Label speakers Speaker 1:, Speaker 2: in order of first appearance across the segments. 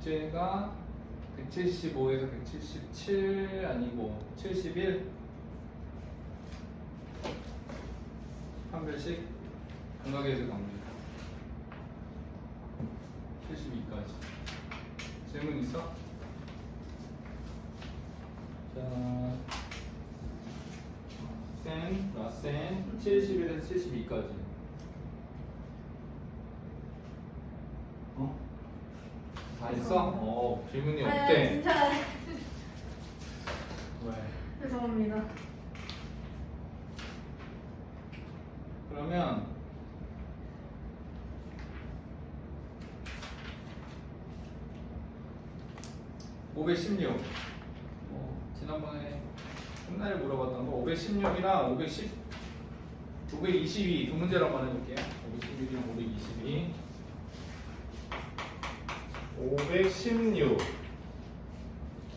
Speaker 1: 국제가 175에서 177 아니고 71 한 별씩 감각에서 갑니다. 72까지. 질문 있어? 자, 라센 71에서 72까지. 어? 다 했어? 질문이 없대.
Speaker 2: 진짜
Speaker 1: 왜?
Speaker 2: 죄송합니다.
Speaker 1: 그러면 (516) 지난번에 옛날에 물어봤던 거 516이랑 522 두 문제로 한번 해볼게요. 516이랑 522 516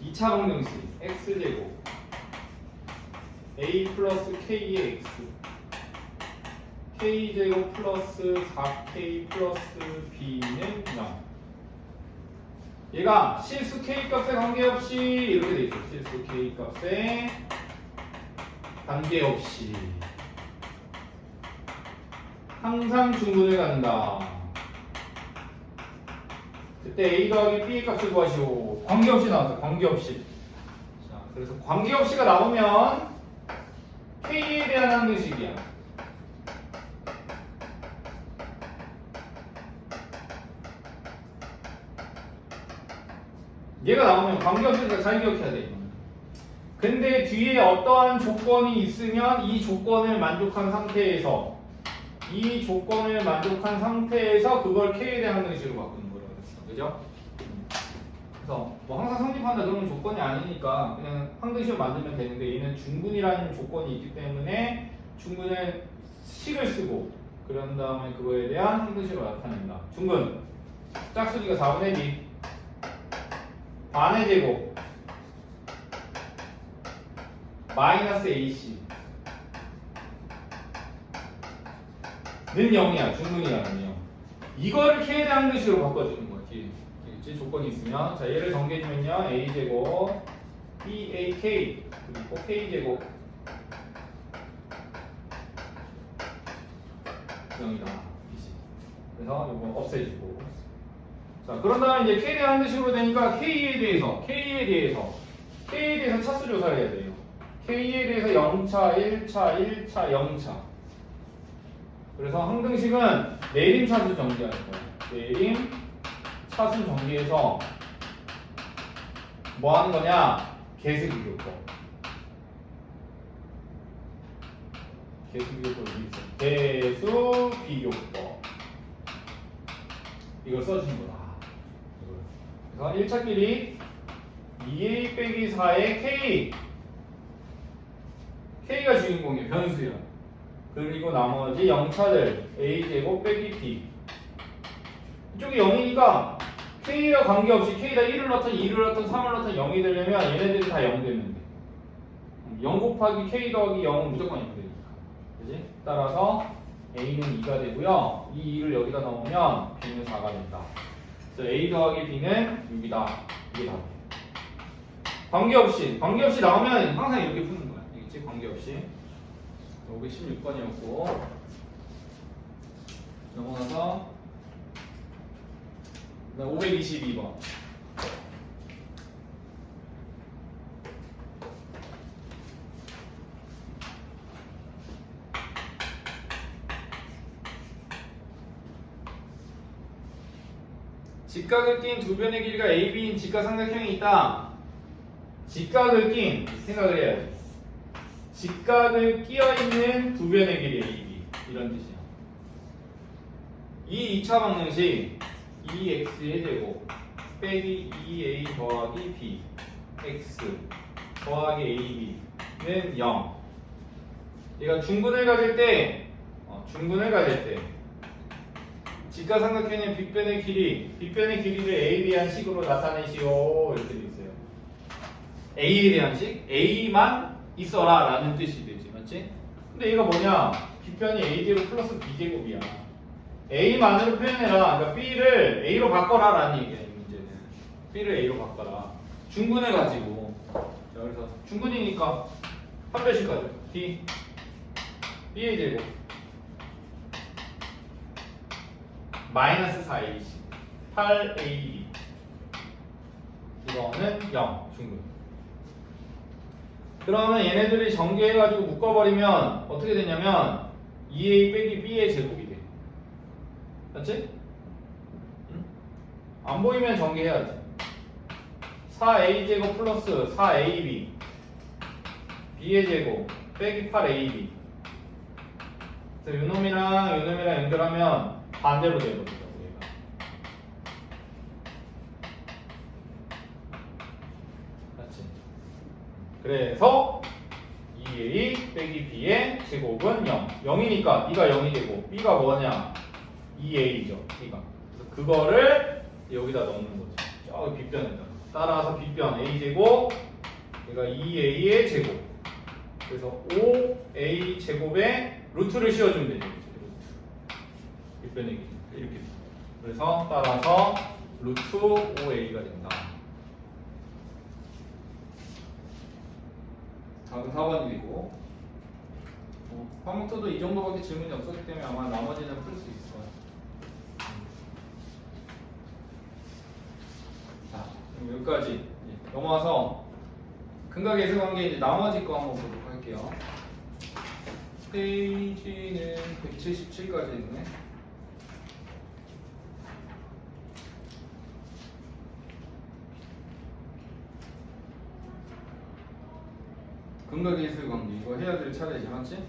Speaker 1: 2차 방정식 x제곱 a 플러스 k의 x k제곱 플러스 4k 플러스 b는 0. 얘가 실수 k 값에 관계없이 이렇게 돼 있어. 실수 k 값에 관계없이 항상 중분을 갖는다. 그때 a 더하기 b의 값을 구하시오. 관계없이 나왔어. 관계없이. 자, 그래서 관계없이가 나오면 k에 대한 항등식이야. 얘가 나오면 관계없이가 잘 기억해야 돼. 근데 뒤에 어떠한 조건이 있으면 이 조건을 만족한 상태에서 그걸 k에 대한 항등식으로 바꾸는 거라고 했어. 그죠? 그래서 뭐 항상 성립한다 그러면 조건이 아니니까 그냥 항등식을 만들면 되는데 얘는 중분이라는 조건이 있기 때문에 중분을 식을 쓰고 그런 다음에 그거에 대한 항등식을 나타낸다. 중분 짝수기가 4분의 2 반의 제곱 마이너스 AC 는 0이야. 중분이라면요. 이거를 k에 대한 항등식으로 바꿔주는 거지. 알겠지? 조건이 있으면 자 얘를 정리해주면요 a제곱 bak 그리고 k제곱 0이다. 그래서 이거 없애지고 자 그런 다음에 이제 k에 대한 항등식으로 되니까 k에 대해서 차수 조사를 해야 돼요. k에 대해서 0차, 1차, 1차, 0차. 그래서 항등식은 내림 차수 정리하는 거예요. 내림 차수 정리해서 뭐 하는 거냐? 개수 비교법. 개수 비교법이 있어요. 개수 비교법. 이걸 써주는 거다. 그래서 1차끼리 2a 빼기 4의 k k가 주인공이에요. 변수야. 그리고 나머지 0차들 a제곱 빼기 b 이쪽이 0이니까 k와 관계없이 k에다 1을 넣든 2를 넣든 3을 넣든 0이 되려면 얘네들이 다 0 되면 돼. 0 곱하기 k 더하기 0은 무조건 0 되니까. 그지? 따라서 a는 2가 되고요. 이 2를 여기다 넣으면 b는 4가 된다. 그래서 a 더하기 b는 6이다. 이게 답이에요. 관계없이 나오면 항상 이렇게 푸는 거야. 알겠지? 관계없이 516번이었고 넘어가서 522번 직각을 낀 두 변의 길이가 AB인 직각삼각형이 있다. 직각을 낀 생각을 해야지. 직각을 끼어있는 두 변의 길이 AB 이런 뜻이야. 이 2차 방정식 2x의 제곱 빼기 2a 더하기 b x 더하기 ab는 0. 얘가 중분을 가질 때 직각삼각형의 빗변의 길이를 a에 대한 식으로 나타내시오 이렇게 돼 있어요. a에 대한 식? a만 있어라 라는 뜻이 되지, 맞지? 근데 얘가 뭐냐? 빗변이 a제곱 플러스 b제곱이야. a만으로 표현해라. 그러니까 b를 a로 바꿔라 라는 얘기야, 이 문제는. B를 A로 바꿔라. 중근을 가지고. 자, 그래서 중근이니까 한 배씩 가죠. D B의 제곱 마이너스 4AC 8AB 이거는 0 중근. 그러면 얘네들이 전개해가지고 묶어버리면 어떻게 되냐면 2A 빼기 B의 제곱이 돼. 맞지? 응? 안 보이면 전개해야지. 4A 제곱 플러스 4AB B의 제곱 빼기 8AB. 그래서 요놈이랑 요놈이랑 연결하면 반대로 되거든요. 얘가. 맞지? 그래서 2A 빼기 B의 제곱은 0. 0이니까 B가 0이 되고 B가 뭐냐? 2A죠. B가. 그래서 그거를 여기다 넣는 거죠. 저기 빗변에다. 따라서 빗변 A제곱 얘가 2A의 제곱. 그래서 5A 제곱에 루트를 씌워주면 되죠. 루트. 빗변 이렇게. 그래서 따라서 루트 5A가 된다. 답은 4번이고 화목토도 이 정도밖에 질문이 없었기 때문에 아마 나머지는 풀 수 있을 거예요. 자, 그럼 여기까지 넘어와서 근각의 관계 이제 나머지 거 한번 보도록 할게요. 페이지는 177까지 있네. 근각의 관계 이거 해야 될 차례지, 맞지?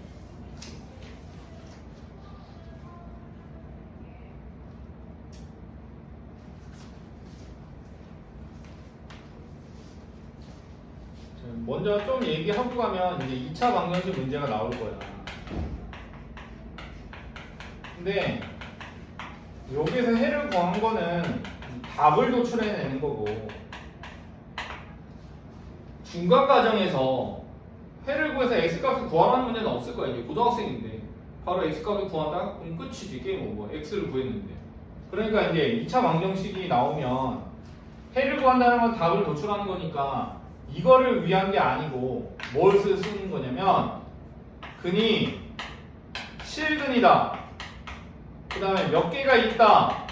Speaker 1: 먼저 좀 얘기하고 가면 이제 2차 방정식 문제가 나올 거야. 근데 여기서 해를 구한 거는 답을 도출해내는 거고 중간 과정에서 해를 구해서 x값을 구하라는 문제는 없을 거야. 이제 고등학생인데 바로 x값을 구한다? 그럼 끝이지. 게임 오버. x를 구했는데. 그러니까 이제 2차 방정식이 나오면 해를 구한다는 건 답을 도출하는 거니까 이거를 위한 게 아니고 뭘 쓰는 거냐면 근이 실근이다. 그 다음에 몇 개가 있다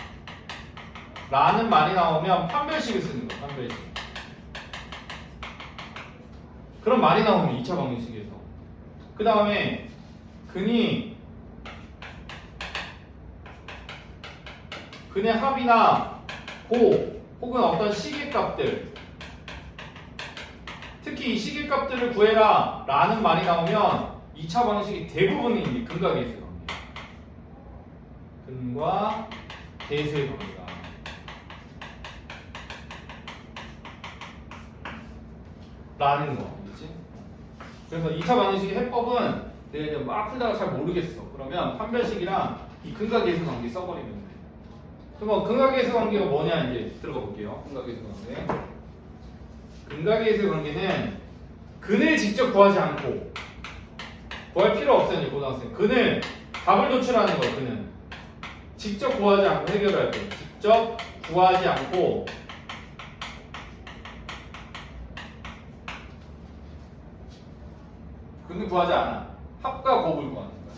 Speaker 1: 라는 말이 나오면 판별식을 쓰는 거야. 판별식. 그런 말이 나오면 2차 방정식에서 그 다음에 근의 합이나 고 혹은 어떤 시계값들 특히 이 시계값들을 구해라 라는 말이 나오면 2차 방식이 대부분이 근과 계수의 관계. 근과 계수의 관계가 라는 거. 그렇지? 그래서 2차 방식의 해법은 내가 이제 막 풀다가 잘 모르겠어. 그러면 판별식이랑 이 근과 계수 관계 써버리면 돼. 그럼 근과 계수 관계가 뭐냐 이제 들어가 볼게요. 근과 계수 관계. 근과 계수 관계는 근을 직접 구하지 않고 구할 필요 없어요. 이제 고등학생. 근을 답을 도출하는 거예요. 근은 직접 구하지 않고 해결할 때 직접 구하지 않고 근을 구하지 않아. 합과 곱을 구하는 거야.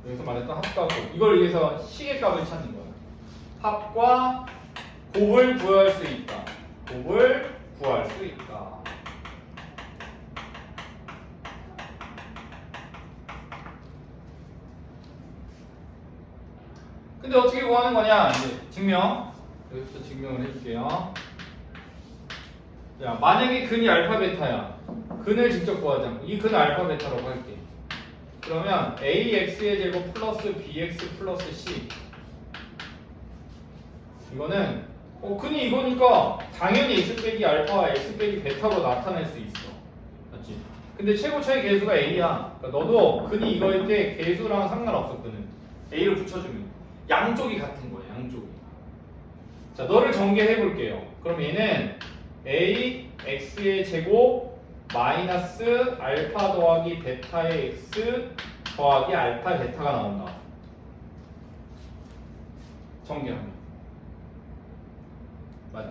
Speaker 1: 여기서 말했던 합과 곱. 이걸 위해서 시계값을 찾는 거야. 합과 곱을 구할 수 있다. 곱을 구할 수 있다. 근데 어떻게 구하는 거냐? 이제 증명. 여기서 증명을 해줄게요. 자, 만약에 근이 알파 베타야. 근을 직접 구하지 않고 이 근을 알파 베타라고 할게. 그러면 ax의 제곱 플러스 bx 플러스 c 이거는 근이 이거니까 당연히 x 빼기 알파 x 빼기 베타로 나타낼 수 있어. 맞지? 근데 최고 차이 계수가 a야. 그러니까 너도 근이 이거일 때 계수랑 상관없어. 근은 a를 붙여주면 양쪽이 같은 거야. 양쪽이. 자, 너를 전개해 볼게요. 그럼 얘는 a x의 제곱 마이너스 알파 더하기 베타의 x 더하기 알파 베타가 나온다. 전개하면. 맞아.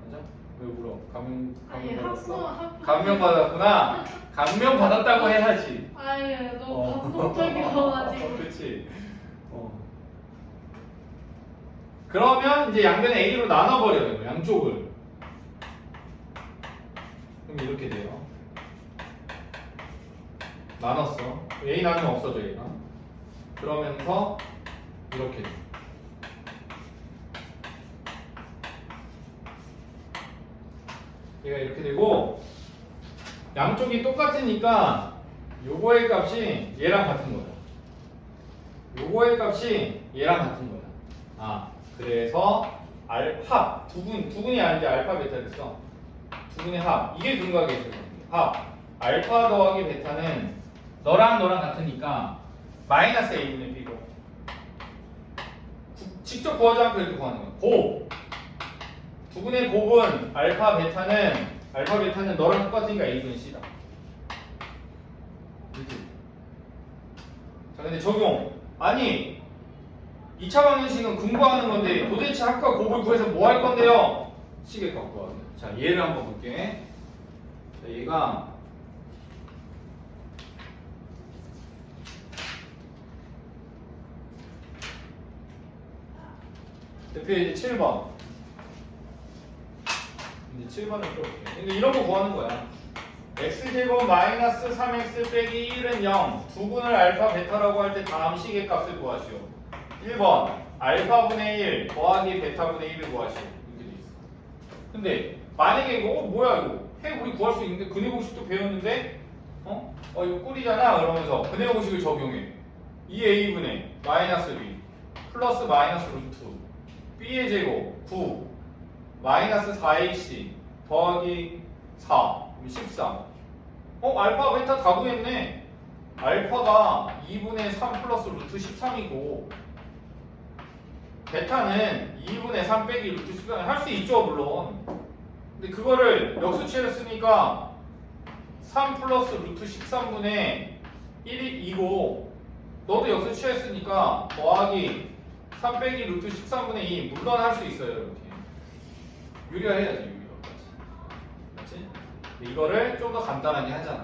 Speaker 1: 맞아? 왜 울어? 감명
Speaker 2: 아니
Speaker 1: 받았어?
Speaker 2: 학부
Speaker 1: 감명 받았구나. 감명 받았다고 해야지.
Speaker 2: 아니 너무 감동적이어가지고.
Speaker 1: 그렇지. 그러면 이제 양변 A로 나눠버려요. 양쪽을. 그럼 이렇게 돼요. 나눴어. A 나누면 없어져 얘가. 그러면서 이렇게 돼. 얘가 이렇게 되고 양쪽이 똑같으니까 요거의 값이 얘랑 같은 거야. 요거의 값이 얘랑 같은 거야. 아, 그래서 합 두분이 아니지 알파 베타 됐어. 두분의 합 이게 근각의 있어요. 합 알파 더하기 베타는 너랑 같으니까 마이너스 a분의 b고 직접 구하지 않고 이렇게 구하는 거야. 곱 두분의 곱은 알파 베타는 너랑 똑같으니까 a분의 c다. 이렇게. 자 근데 적용 아니 2차 방정식은 분구하는 건데 도대체 합과 곱을 구해서 뭐 할 건데요? 시계값 구하기. 자 얘를 한번 볼게. 자 얘가 대표의 이제 7번. 이제 7번을 풀어볼게. 이런 거 구하는 거야. x제곱 마이너스 3x 빼기 1은 0. 두분을 알파 베타라고 할 때 다음 시계값을 구하시오. 1번 알파분의 1 더하기 베타분의 1을 구하시오. 이렇게 돼 있어. 근데 만약에 이거 뭐야 이거 해 우리 구할 수 있는데 근해 공식도 배웠는데 이거 꿀이잖아 그러면서 근해 공식을 적용해. 2a분의 마이너스 b 플러스 마이너스 루트 b의 제곱 9 마이너스 4ac 더하기 4 13. 알파 베타 다 구했네. 알파가 2분의 3 플러스 루트 13이고 베타는 2분의 3 빼기 루트 13 할 수 있죠 물론. 근데 그거를 역수치를 쓰니까 3 플러스 루트 13분의 1이 2고 너도 역수치 했으니까 더하기 3 빼기 루트 13분의 2 물론 할 수 있어요 이렇게. 유리화해야지 유리화까지. 그렇지? 이거를 좀 더 간단하게 하잖아.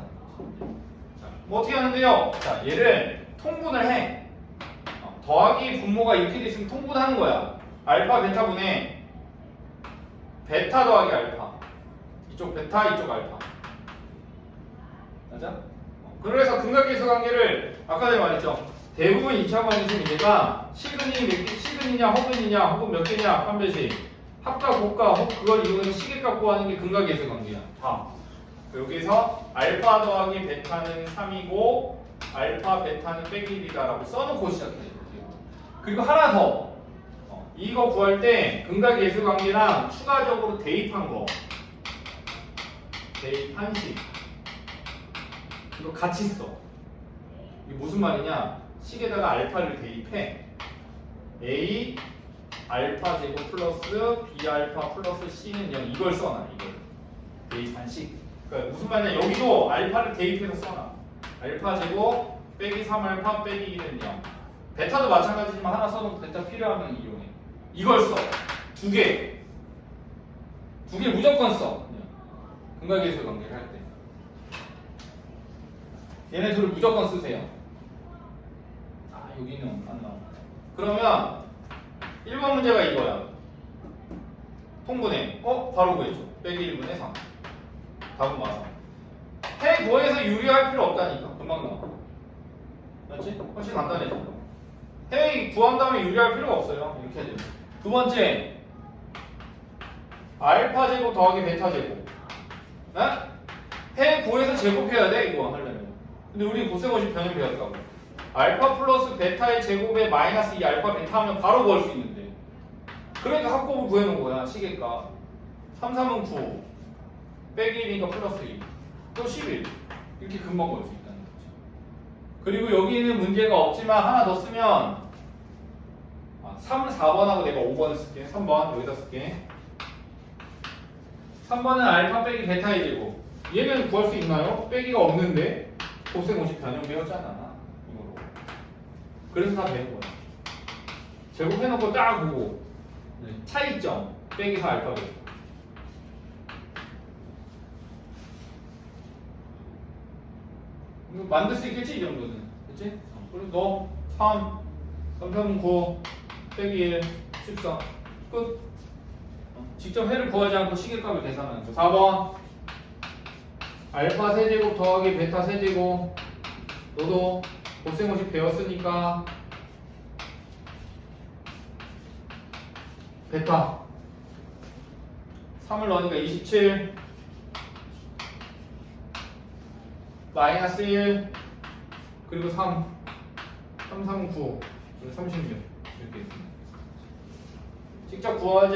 Speaker 1: 자, 뭐 어떻게 하는데요? 자 얘를 통분을 해. 더하기 분모가 이렇게 돼 있으면 통분하는 거야. 알파 베타분의 베타 더하기 알파. 이쪽 베타 이쪽 알파. 맞아? 그래서 근각계수 관계를 아까 전에 말했죠. 대부분 2차 방정식 문제가 시근이냐 허근이냐 혹은 몇 개냐 판별식 합과 곱과 그걸 이용해서 시계값 구하는 게 근각계수 관계야. 다. 여기서 알파 더하기 베타는 3이고 알파 베타는 빼기 1이다라고 써놓고 시작해요. 그리고 하나 더. 이거 구할 때 근각계수 관계랑 추가적으로 대입한 거. 대입한식. 이거 같이 써. 이게 무슨 말이냐? 식에다가 알파를 대입해. A 알파 제곱 플러스 B 알파 플러스 C는 0 이걸 써놔. 이걸 대입한식. 그러니까 무슨 말이냐? 여기도 알파를 대입해서 써놔. 알파 제곱 빼기 3 알파 빼기 1은 0. 베타도 마찬가지지만 하나 써놓고 베타 필요하면 이용해. 이걸 써. 두 개 무조건 써. 근각계수 관계를 할 때. 얘네 둘을 무조건 쓰세요. 여기는 안 나와. 그러면 1번 문제가 이거야. 통분해. 바로 구해줘. 빼기 1분의 3. 답은 맞아. 해 구해서 유리할 필요 없다니까. 금방 나와. 맞지? 훨씬 간단해져. 해 구한 다음에 유리할 필요가 없어요. 이렇게 해야 돼요. 두 번째. 알파 제곱 더하기 베타 제곱. 해 구해서 제곱해야 돼. 이거 하려면. 근데 우리 고세고식 변형 배웠다고. 알파 플러스 베타의 제곱에 마이너스 2 알파 베타 하면 바로 구할 수 있는데. 그러니까 합곱을 구해놓은 거야. 시계값. 3, 3은 9. 빼기 1이니까 플러스 2. 또 11. 이렇게 금방 구할 수 있다는 거지. 그리고 여기는 문제가 없지만 하나 더 쓰면 3, 4번하고 내가 5번을 쓸게. 3번 여기다 쓸게. 3번은 알파 빼기 베타의 제곱. 얘는 구할 수 있나요? 빼기가 없는데 곱셈50 변형 배웠잖아. 이거로. 그래서 다 배운 거야. 제곱해놓고 딱 보고 차이점 빼기 4 알파 베타. 이거 만들 수 있겠지 이 정도는, 그렇지? 그리고 너 3, 3, 3, 9 빼기 1, 14 끝. 직접 해를 구하지 않고 시계값을 계산하는 거. 4번 알파 세제곱 더하기 베타 세제곱. 너도 곱셈공식 배웠으니까 베타 3을 넣으니까 27 마이너스 1 그리고 3 3, 3, 9 그리고 36 이렇게 있습니다. 직접 구하지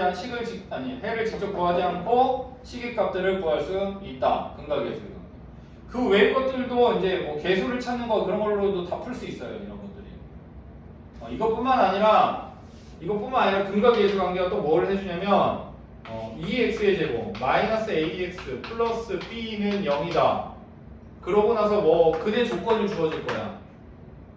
Speaker 1: 않은 해를 직접 구하지 않고 시계값들을 구할 수 있다. 근각계수. 그 외의 것들도 이제 뭐 계수를 찾는 거 그런 걸로도 다 풀 수 있어요. 이런 것들이. 이것뿐만 아니라 근각계수 관계가 또 뭘 해주냐면 2x의 제곱 마이너스 ax 플러스 b는 0이다. 그러고 나서 뭐 그대 조건을 주어질 거야.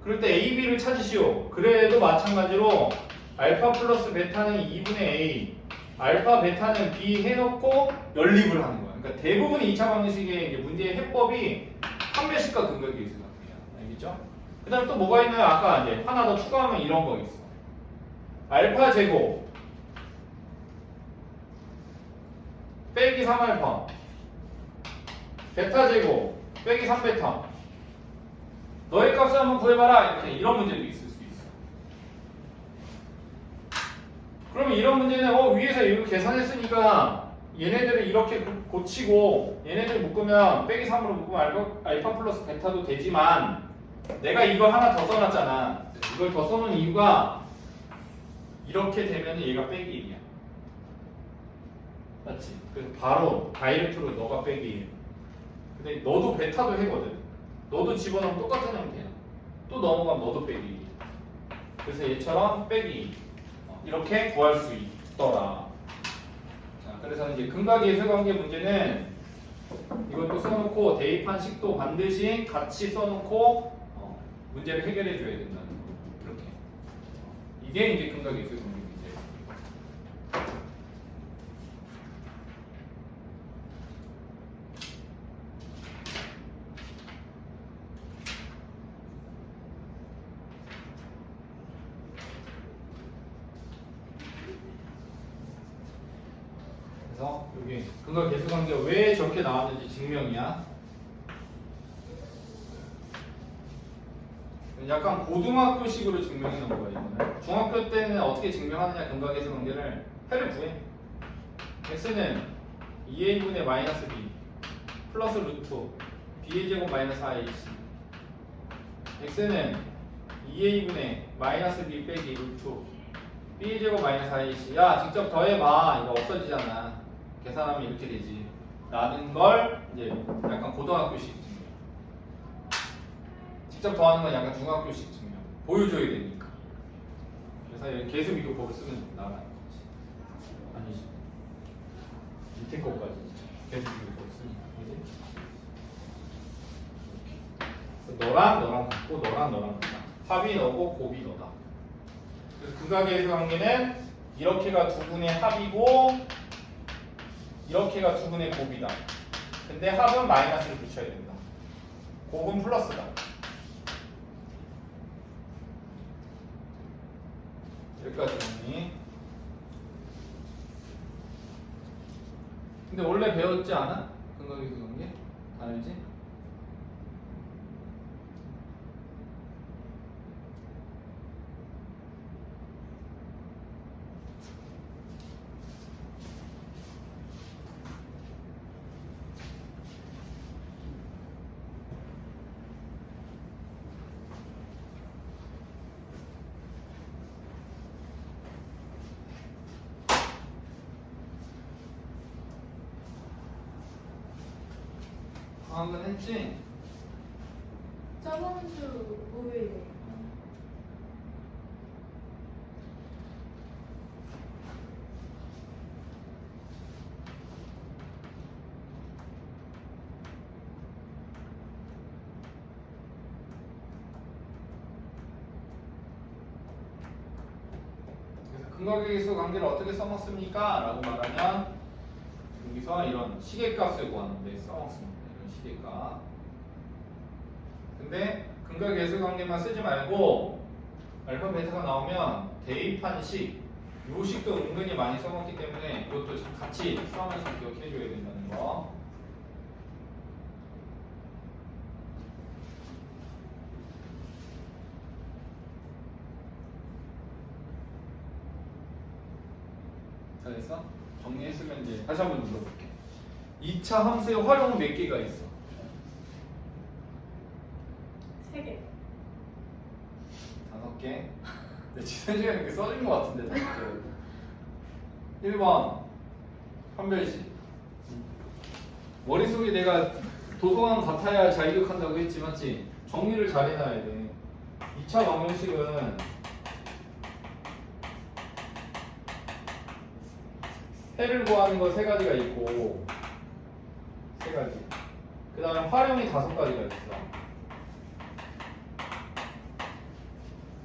Speaker 1: 그럴 때 a, b를 찾으시오. 그래도 마찬가지로 알파 플러스 베타는 2분의 a, 알파 베타는 b 해놓고 연립을 하는 거야. 그러니까 대부분의 2차 방정식의 이제 문제의 해법이 판별식과 근각계수가 돼요. 알겠죠? 그 다음에 또 뭐가 있나요? 아까 이제 하나 더 추가하면 이런 거 있어. 알파 제곱 빼기 3알파 베타 제곱 빼기 3베타 너의 값을 한번 구해봐라. 이런 문제도 있을 수 있어. 그러면 이런 문제는 위에서 이거 계산했으니까 얘네들을 이렇게 고치고 얘네들 묶으면 빼기 3으로 묶으면 알파 플러스 베타도 되지만 내가 이걸 하나 더 써놨잖아. 이걸 더 써놓은 이유가 이렇게 되면 얘가 빼기 1이야. 맞지? 그래서 바로 다이렉트로 너가 빼기 1. 근데 너도 베타도 해거든. 너도 집어넣으면 똑같은 형태야. 또 넘어가면 너도 빼기 1. 그래서 얘처럼 빼기 2. 이렇게 구할 수 있더라. 자, 그래서 이제 근각계수 관계 문제는 이것도 써놓고 대입한 식도 반드시 같이 써놓고 문제를 해결해 줘야 된다는 거. 이렇게. 이게 이제 근각계수 관계 문제. 그래서 여기 근각계수 관계가 왜 저렇게 나왔는지 증명이야. 약간 고등학교식으로 증명해 놓은 거야 이거는. 중학교 때는 어떻게 증명하느냐 근각계수 관계를 해를 구해. x는 2a분의 마이너스 b 플러스 루트 b의 제곱 마이너스 4ac x는 2a분의 마이너스 b 빼기 루트 b의 제곱 마이너스 4ac 야 직접 더해봐. 이거 없어지잖아. 계산하면 이렇게 되지 라는 걸 이제 약간 고등학교식 증명. 직접 더하는 건 약간 중학교식 증명. 보여줘야 되니까. 그래서 여기 계속 이거 보고 쓰면 나가는 거지. 아니지. 밑에 거까지 계속 이거 보고 쓰니까. 그지? 너랑 같고 너랑 같다. 합이 너고 곱이 너다. 그래서 근각계수 관계는 이렇게가 두 분의 합이고 이렇게가 두 분의 곱이다. 근데 합은 마이너스를 붙여야 된다. 곱은 플러스다. 여기까지 정리. 근데 원래 배웠지 않아? 근각계수 관계? 알지? 방금 했지?
Speaker 2: 저번 주 목요일에
Speaker 1: 근각의 관계를 어떻게 써먹습니까? 라고 말하면 여기서 이런 시계값을 구하는데 써먹습니다. 이런 시계값. 근데 근각의 관계만 쓰지 말고 알파 베타가 나오면 대입한 식, 요 식도 은근히 많이 써먹기 때문에 이것도 같이 써면서 기억해줘야 된다는 거. 잘했어? 정리했으면 이제 다시 한번 물어볼게. 2차 함수의 활용은 몇 개가 있어?
Speaker 2: 3개.
Speaker 1: 5개? 내 지난 시간에 이렇게 써진 것 같은데 1번 판별식. 머릿속에 내가 도서관 같아야 잘 기억한다고 했지 맞지? 정리를 잘 해놔야 돼. 2차 방정식은 해를 구하는 거 3가지가 있고 3가지. 그 다음에 활용이 5가지가 있어.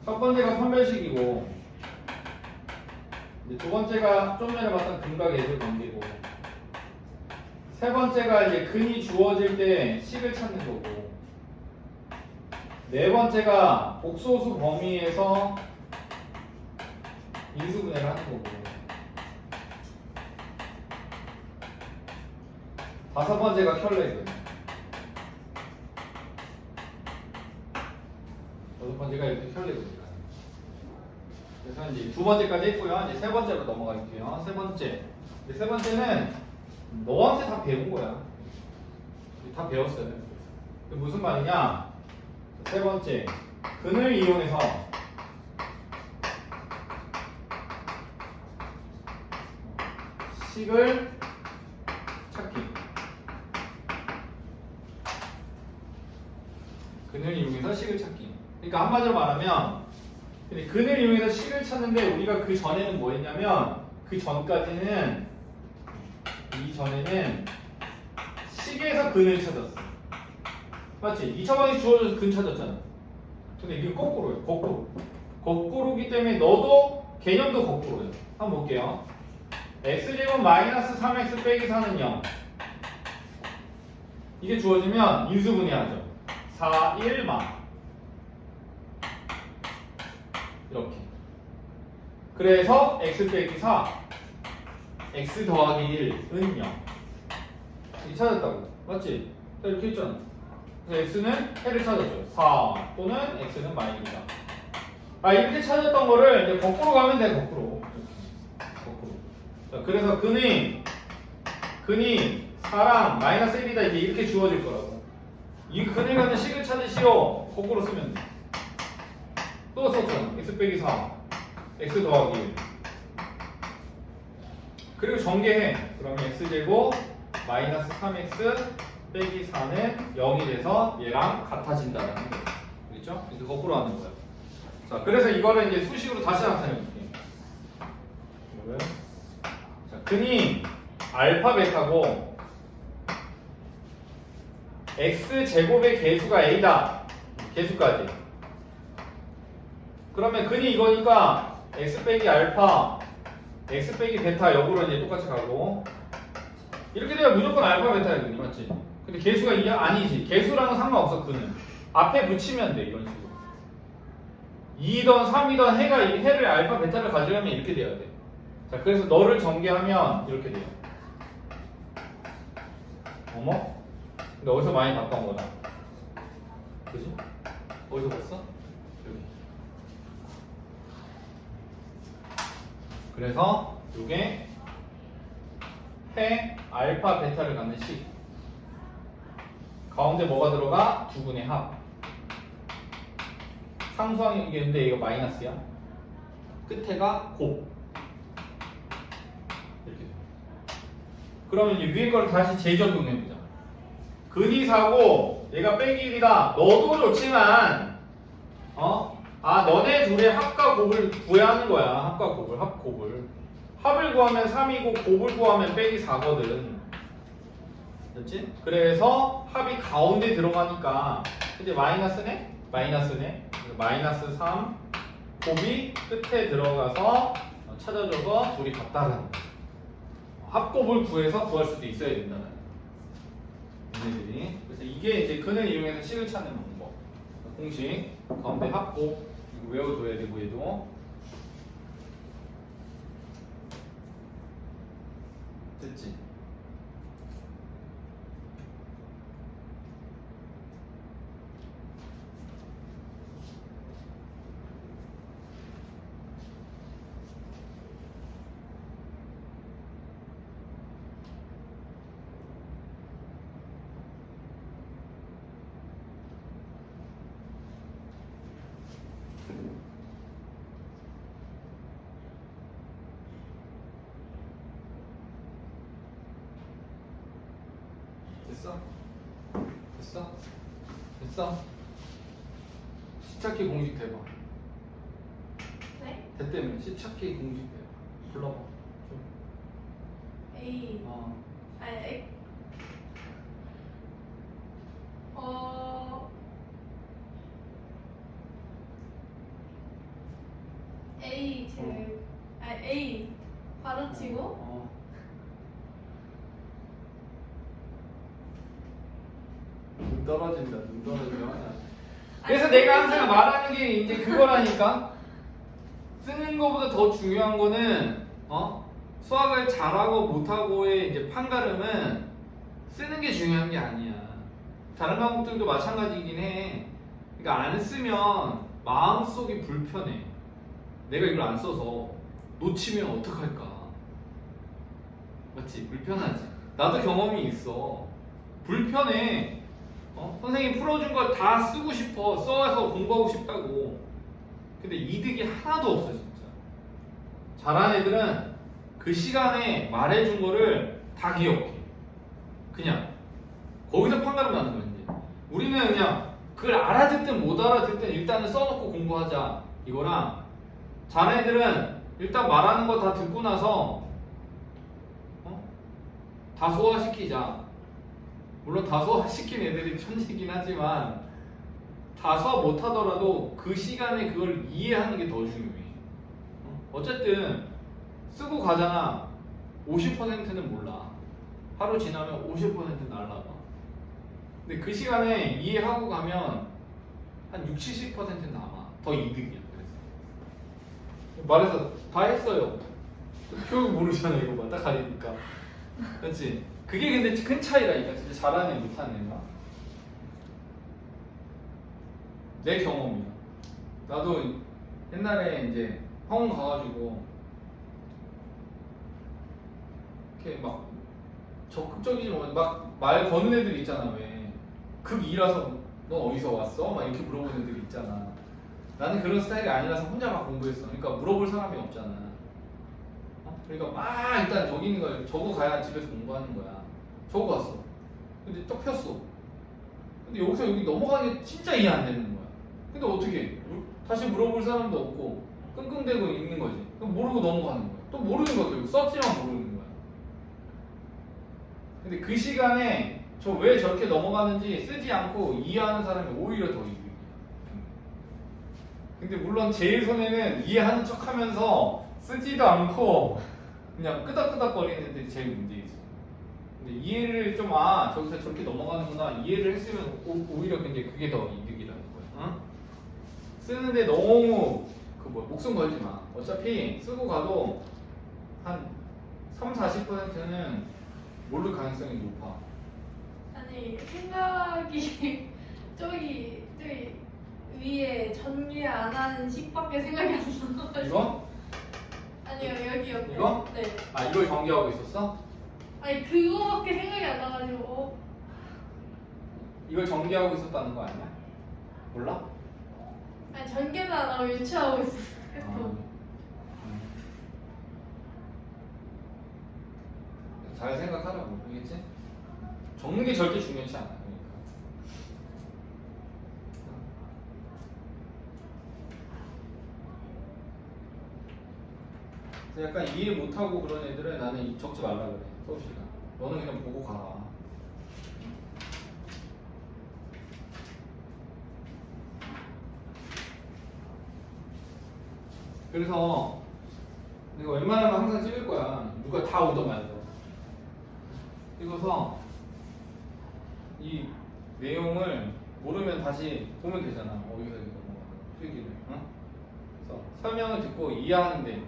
Speaker 1: 첫 번째가 판별식이고 이제 두 번째가 좀 전에 봤던 근각 예술 관계고 세 번째가 이제 근이 주어질 때 식을 찾는 거고 네 번째가 복소수 범위에서 인수분해를 하는 거고 다섯 번째가 켤레근 여섯 번째가 이렇게 켤레근이다. 그래서 이제 두 번째까지 했고요. 이제 세 번째로 넘어갈게요. 세 번째. 세 번째는 너한테 다 배운 거야. 다 배웠어요. 그게 무슨 말이냐? 세 번째. 근을 이용해서 식을 찾기. 근을 이용해서 식을 찾기. 그러니까 한마디로 말하면 근데 근을 이용해서 식을 찾는데 우리가 그 전에는 뭐 했냐면 그 전까지는 이전에는 식에서 근을 찾았어. 맞지? 2차 방정식 주어져서 근 찾았잖아. 근데 이게 거꾸로예요. 거꾸로. 거꾸로기 때문에 너도 개념도 거꾸로예요. 한번 볼게요. x제곱 마이너스 3x 빼기 4는 0. 이게 주어지면 인수분해하죠. 4, 1, 마. 이렇게. 그래서 x 빼기 4, x 더하기 1은 0. 이렇게 찾았다고. 맞지? 자, 이렇게 했잖아. 그래서 x는 해를 찾았죠. 4 또는 x는 마이너스다. 아, 이렇게 찾았던 거를 이제 거꾸로 가면 돼. 거꾸로. 이렇게. 거꾸로. 자, 그래서 근이 4랑 마이너스 1이다. 이제 이렇게 주어질 거라고. 이 근을 갖는 식을 찾으시오. 거꾸로 쓰면 돼. 또 썼잖아. x 빼기 4, x 더하기 1. 그리고 전개해. 그러면 x제곱 마이너스 3x 빼기 4는 0이 돼서 얘랑 같아진다는 거예요. 그렇죠? 이렇게 거꾸로 하는 거예요. 자, 그래서 이거를 이제 수식으로 다시 나타내 볼게요. 자, 근이 알파 베타고 x 제곱의 개수가 a다. 개수까지. 그러면 근이 이거니까 x 빼기 알파, x 빼기 베타 역으로 이제 똑같이 가고 이렇게 되면 무조건 알파 베타야 근이 맞지? 근데 개수가 이야 아니지. 개수랑은 상관없어 근은. 앞에 붙이면 돼 이런 식으로. 2던 3이던 해를 알파 베타를 가져가면 이렇게 돼야 돼. 자, 그래서 너를 전개하면 이렇게 돼요. 어머? 근데 어디서 많이 봤던 거다. 그지? 어디서 봤어? 여기. 그래서 이게 해 알파 베타를 갖는 식. 가운데 뭐가 들어가? 두 분의 합. 상수항이 이게 근데 이거 마이너스야. 끝에가 곱. 이렇게. 그러면 이제 위에 거를 다시 재적용해보자. 근이 4고 얘가 빼기 1이다. 너도 좋지만 너네 둘의 합과 곱을 구해야 하는 거야. 합과 곱을, 합곱을. 합을 구하면 3이고 곱을 구하면 빼기 4거든. 그렇지? 그래서 합이 가운데 들어가니까 이제 마이너스네? 마이너스 3 곱이 끝에 들어가서 찾아줘서 둘이 같다는 거. 합곱을 구해서 구할 수도 있어야 된다는 얘네들이. 그래서 이게 이제 근을 이용해서 식을 찾는 방법. 공식 가운데 합곱 이거 외워둬야 되고 얘도 됐지? 됐어? 됐어? 됐어? 시찾기 공식 대봐.
Speaker 2: 네?
Speaker 1: 됐다면 시찾기 공식 대봐. 불러봐. 좀.
Speaker 2: A 아니 A A 제곱 아니 A 가로치고
Speaker 1: 눈 떨어진다. 눈 떨어진다. 그래서 내가 항상 말하는 게 이제 그거라니까. 쓰는 거보다 더 중요한 거는 수학을 잘하고 못하고의 이제 판가름은 쓰는 게 중요한 게 아니야. 다른 과목들도 마찬가지이긴 해. 그러니까 안 쓰면 마음속이 불편해. 내가 이걸 안 써서 놓치면 어떡할까? 맞지? 불편하지. 나도 경험이 있어. 불편해. 선생님 풀어준 거 다 쓰고 싶어. 써서 공부하고 싶다고. 근데 이득이 하나도 없어 진짜. 잘하는 애들은 그 시간에 말해준 거를 다 기억해. 그냥 거기서 판가름 나는 거야 이제. 우리는 그냥 그걸 알아듣든 못 알아듣든 일단은 써놓고 공부하자 이거랑, 자네들은 일단 말하는 거 다 듣고 나서 다 소화시키자. 물론 다 소화시킨 애들이 천재긴 하지만 다 소화 못하더라도 그 시간에 그걸 이해하는 게 더 중요해. 어쨌든 쓰고 가잖아. 50%는 몰라. 하루 지나면 50% 날라가. 근데 그 시간에 이해하고 가면 한 60, 70% 남아. 더 이득이야. 그래서 말해서 다 했어요. 표현 모르잖아 이거 봐. 딱 가리니까. 그렇지? 그게 근데 큰 차이라니까. 진짜 잘하는 애 못하는 애가. 내 경험이야. 나도 옛날에 이제 학원 가가지고 이렇게 막 적극적이지 막 말 거는 애들 있잖아. 왜 극이라서 너 어디서 왔어? 막 이렇게 물어보는 애들 있잖아. 나는 그런 스타일이 아니라서 혼자 막 공부했어. 그러니까 물어볼 사람이 없잖아. 그러니까 막 일단 저기 있는 걸 적어 가야 집에서 공부하는 거야. 적어 갔어. 근데 딱 폈어. 근데 여기서 여기 넘어가는 게 진짜 이해 안 되는 거야. 근데 어떻게 해? 다시 물어볼 사람도 없고 끙끙대고 있는 거지. 그럼 모르고 넘어가는 거야. 또 모르는 거야. 결국 썼지만 모르는 거야. 근데 그 시간에 저 왜 저렇게 넘어가는지 쓰지 않고 이해하는 사람이 오히려 더 이득이야. 근데 물론 제일 손해는 이해하는 척하면서 쓰지도 않고 그냥 끄덕끄덕거리는 애들이 제일 문제이지. 근데 이해를 좀 저기서 저렇게 넘어가는구나 이해를 했으면 오히려 굉장히 그게 더 이득이라는 거야. 쓰는데 너무 목숨 걸지 마. 어차피 쓰고 가도 한 3, 40%는 모를 가능성이 높아.
Speaker 2: 아니 생각이 저기 위에 전개 안 하는 식밖에 생각이 안 나.
Speaker 1: 이거?
Speaker 2: 아니요 여기요.
Speaker 1: 이거?
Speaker 2: 네.
Speaker 1: 이걸 전개하고 있었어?
Speaker 2: 아니 그거밖에 생각이 안 나가지고.
Speaker 1: 이걸 전개하고 있었다는 거 아니야? 몰라?
Speaker 2: 아니 전개는 안 하고 유추하고 있었어.
Speaker 1: 잘 생각하라고. 알겠지? 적는 게 절대 중요치 않아. 그러니까. 약간 이해 못하고 그런 애들은 나는 적지 말라 그래. 수업 시간. 너는 그냥 보고 가라. 그래서 이거 웬만하면 항상 찍을 거야. 누가 다 오던 말도. 찍어서 이 내용을 모르면 다시 보면 되잖아. 여기서 이거 뭐 필기를. 어? 그래서 설명을 듣고 이해하는데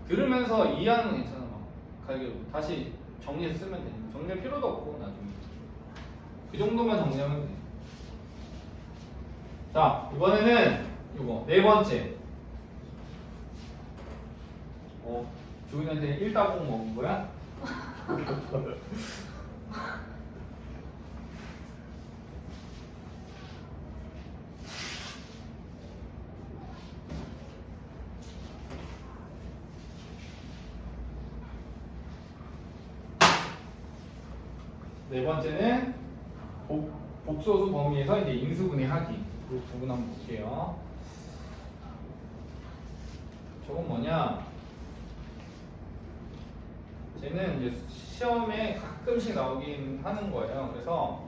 Speaker 1: 들으면서 이해하는 건 괜찮아. 막 가격 다시 정리해서 쓰면 돼. 정리할 필요도 없고 나중에 그 정도만 정리하면 돼. 자 이번에는 이거 네 번째. 조인한테 1따봉 먹은 거야? 네 번째는 복소수 범위에서 이제 인수분해 하기. 그 부분 한번 볼게요. 저건 뭐냐? 쟤는 이제 시험에 가끔씩 나오긴 하는 거예요. 그래서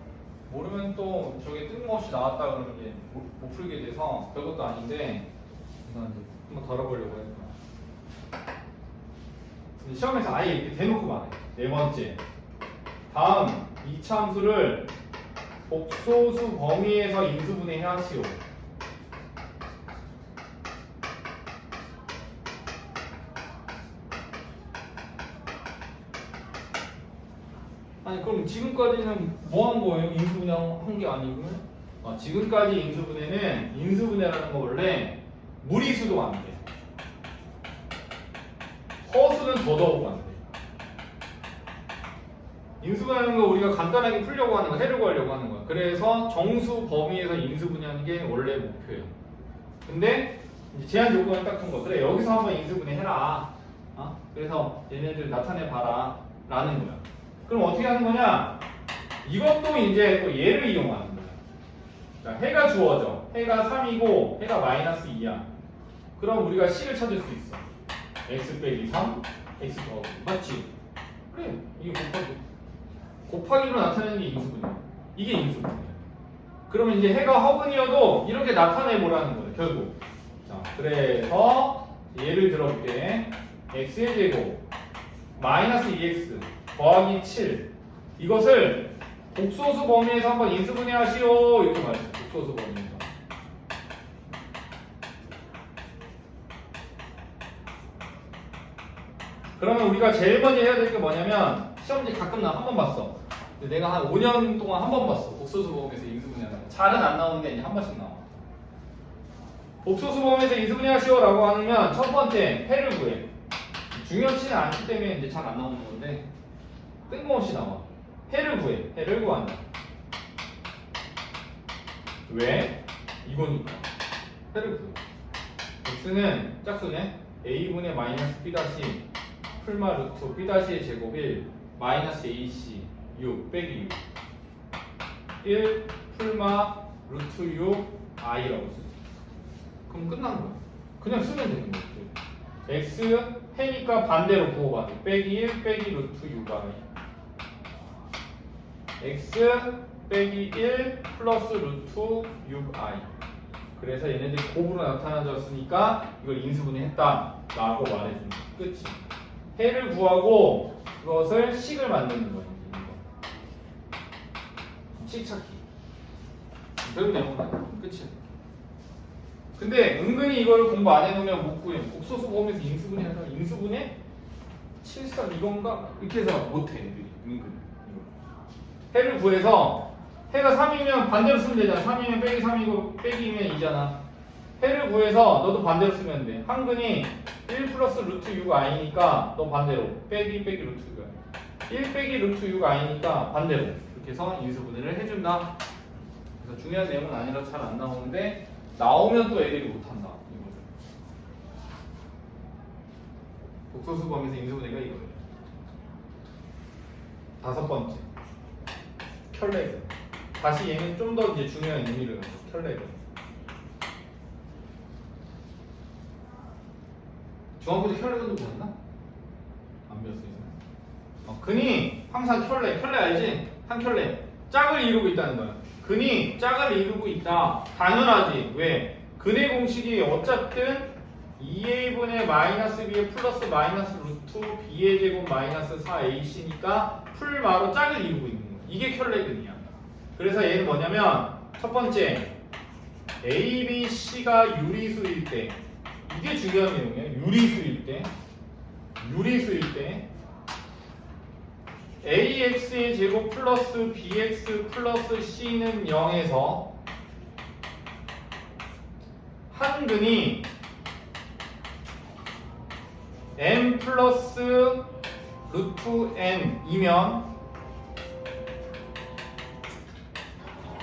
Speaker 1: 모르면 또 저게 뜬금없이 나왔다 그러면 이제 못 풀게 돼서 별것도 아닌데 그래서 이제 한번 다뤄보려고 해요. 시험에서 아예 이렇게 대놓고 말해. 네 번째. 다음 이차함수를 복소수 범위에서 인수분해 하시오. 아니 그럼 지금까지는 뭐 한 거예요? 인수분해 한 게 아니고? 지금까지 인수분해는 인수분해라는 거 원래 무리수도 안 돼. 허수는 더더욱 안 돼. 인수분해하는 거 우리가 간단하게 풀려고 하는 거, 해려고 하려고 하는 거야. 그래서 정수 범위에서 인수분해하는 게 원래 목표예요. 근데 이제 제한 조건을 딱 둔 거. 그래 여기서 한번 인수분해 해라. 그래서 얘네들 나타내 봐라 라는 거야. 그럼 어떻게 하는 거냐? 이것도 이제 또 얘를 이용하는 거야. 자, 해가 주어져. 해가 3이고 해가 마이너스 2야. 그럼 우리가 식을 찾을 수 있어. x 빼기 3, x 더하기. 맞지? 그래. 이게 곱하기로 나타내는 게 인수분해야. 이게 인수분해야. 그러면 이제 해가 허근이어도 이렇게 나타내 보라는 거예요. 결국. 자, 그래서 예를 들어볼게. x의 제곱 마이너스 2x 더하기 7 이것을 복소수 범위에서 한번 인수분해 하시오 이렇게 말했어요. 복소수 범위에서. 그러면 우리가 제일 먼저 해야 될 게 뭐냐면 시험지 가끔 나 한 번 봤어. 근데 내가 한 5년 동안 한 번 봤어. 복소수 범위에서 인수분해 하는 거. 잘은 안 나오는데 이제 한 번씩 나와. 복소수 범위에서 인수분해 하시오라고 하면 첫 번째 해를 구해. 중요치는 않기 때문에 이제 잘 안 나오는 건데 뜬금없이 나와. 해를 구해. 해를 구한다. 왜? 이거니까. 해를 구해. x는 짝수네. a분의 마이너스 b 다시 풀마 루트 b 다시의 제곱 1 마이너스 ac 6 빼기 6 1 풀마 루트 6 i라고 쓰지. 그럼 끝난 거야. 그냥 쓰면 되는 거지. x 해니까 반대로 부호가 돼. 빼기 1 빼기 루트 6i x 빼기 1 플러스 루트 6i. 그래서 얘네들이 곱으로 나타나졌으니까 이걸 인수분해 했다 라고 말해주는 거야. 끝이. 해를 구하고 그것을 식을 만드는 거예요. 식 찾기. 그런 내용은 끝이야. 근데 은근히 이걸 공부 안 해놓으면 못 구해. 복소수 범위에서 인수분해 하다 인수분해? 7, 3 이건가? 이렇게 해서 못해 애들이 은근히. 해를 구해서 해가 3이면 반대로 쓰면 되잖아. 3이면 빼기 3이고 빼기면 2잖아. 해를 구해서 너도 반대로 쓰면 돼. 한근이 1 플러스 루트 6i니까 너 반대로 빼기 루트 6i 1 빼기 루트 6i니까 반대로 이렇게 해서 인수분해를 해준다. 그래서 중요한 내용은 아니라 잘 안 나오는데 나오면 또 애들이 못한다. 이거를. 복소수 범위에서 인수분해가 이거예요. 다섯 번째 켤레그. 다시 얘는 좀 더 이제 중요한 의미를 갖고 켤레그. 중학교 때 켤레그도 배웠나? 안 배웠어요. 근이 항상 켤레 알지? 한 켤레 짝을 이루고 있다는 거야. 근이 짝을 이루고 있다. 당연하지. 왜? 근의 공식이 어쨌든 2a분의 마이너스 b의 플러스 마이너스 루트 b의 제곱 마이너스 4ac니까 풀마로 짝을 이루고 있는 거야. 이게 켤레근이야. 그래서 얘는 뭐냐면 첫 번째 a, b, c가 유리수일 때 이게 중요한 내용이에요. 유리수일 때 ax의 제곱 플러스 bx 플러스 c는 0에서 한 근이 m 플러스 루트 n이면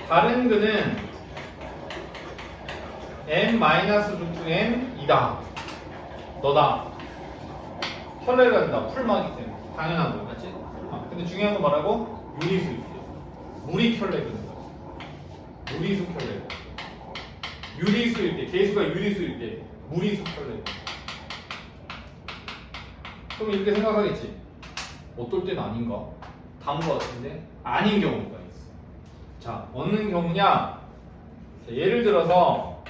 Speaker 1: 다른 근은 m 마이너스 루트 n이다. 너다. 켤레가 된다. 풀마기 때문에. 당연한 거 맞지? 근데 중요한 건 뭐라고? 유리수일 때. 물이 켤레거든. 무리수 켤레. 유리수일 때, 개수가 유리수일 때, 무리수 켤레. 그럼 이렇게 생각하겠지. 어떨 때는 아닌가? 다음 거 같은데 아닌 경우가 있어. 자, 어느 경우냐? 자, 예를 들어서